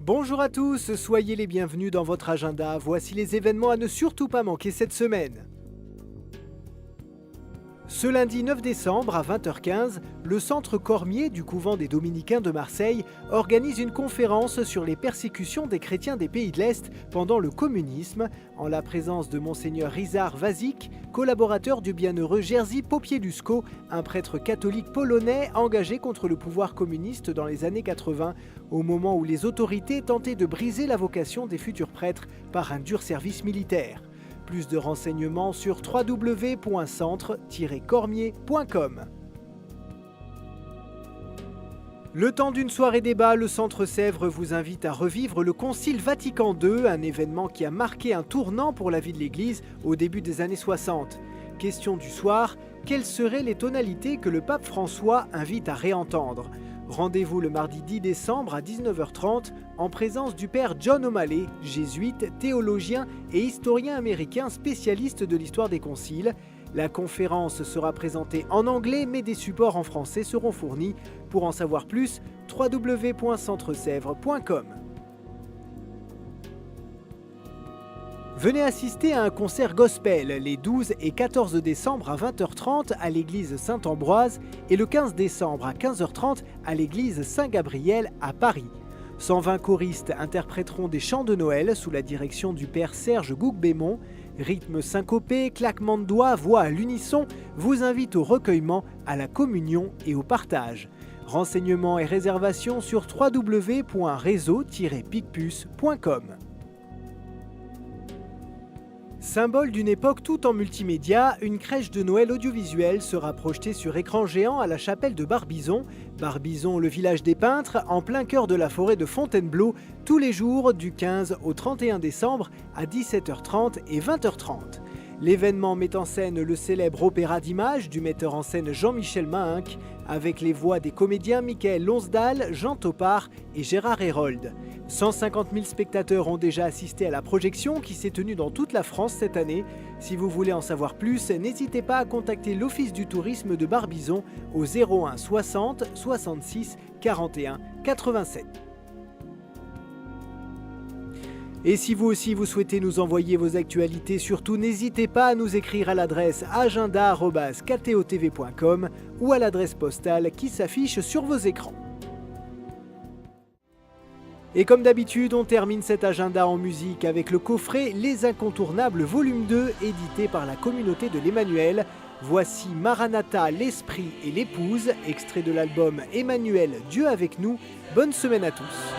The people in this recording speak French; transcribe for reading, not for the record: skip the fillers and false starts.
Bonjour à tous, soyez les bienvenus dans votre agenda. Voici les événements à ne surtout pas manquer cette semaine. Ce lundi 9 décembre à 20h15, le centre Cormier du couvent des Dominicains de Marseille organise une conférence sur les persécutions des chrétiens des pays de l'Est pendant le communisme, en la présence de Monseigneur Ryszard Wazik, collaborateur du bienheureux Jerzy Popieluszko, un prêtre catholique polonais engagé contre le pouvoir communiste dans les années 80, au moment où les autorités tentaient de briser la vocation des futurs prêtres par un dur service militaire. Plus de renseignements sur www.centre-cormier.com. Le temps d'une soirée débat, le Centre Sèvres vous invite à revivre le Concile Vatican II, un événement qui a marqué un tournant pour la vie de l'Église au début des années 60. Question du soir, quelles seraient les tonalités que le pape François invite à réentendre ? Rendez-vous le mardi 10 décembre à 19h30 en présence du père John O'Malley, jésuite, théologien et historien américain spécialiste de l'histoire des conciles. La conférence sera présentée en anglais mais des supports en français seront fournis. Pour en savoir plus, www.centresèvres.com. Venez assister à un concert gospel les 12 et 14 décembre à 20h30 à l'église Saint-Ambroise et le 15 décembre à 15h30 à l'église Saint-Gabriel à Paris. 120 choristes interpréteront des chants de Noël sous la direction du père Serge Gougbémont. Rythme syncopé, claquements de doigts, voix à l'unisson vous invitent au recueillement, à la communion et au partage. Renseignements et réservations sur www.réseau-picpus.com. Symbole d'une époque tout en multimédia, une crèche de Noël audiovisuelle sera projetée sur écran géant à la chapelle de Barbizon. Barbizon, le village des peintres, en plein cœur de la forêt de Fontainebleau, tous les jours du 15 au 31 décembre à 17h30 et 20h30. L'événement met en scène le célèbre opéra d'images du metteur en scène Jean-Michel Mahinck, avec les voix des comédiens Michael Lonsdal, Jean Topard et Gérard Hérold. 150 000 spectateurs ont déjà assisté à la projection qui s'est tenue dans toute la France cette année. Si vous voulez en savoir plus, n'hésitez pas à contacter l'Office du tourisme de Barbizon au 01 60 66 41 87. Et si vous aussi vous souhaitez nous envoyer vos actualités, surtout n'hésitez pas à nous écrire à l'adresse agenda@ktotv.com ou à l'adresse postale qui s'affiche sur vos écrans. Et comme d'habitude, on termine cet agenda en musique avec le coffret Les Incontournables volume 2 édité par la communauté de l'Emmanuel. Voici Maranatha, l'Esprit et l'Épouse, extrait de l'album Emmanuel, Dieu avec nous. Bonne semaine à tous.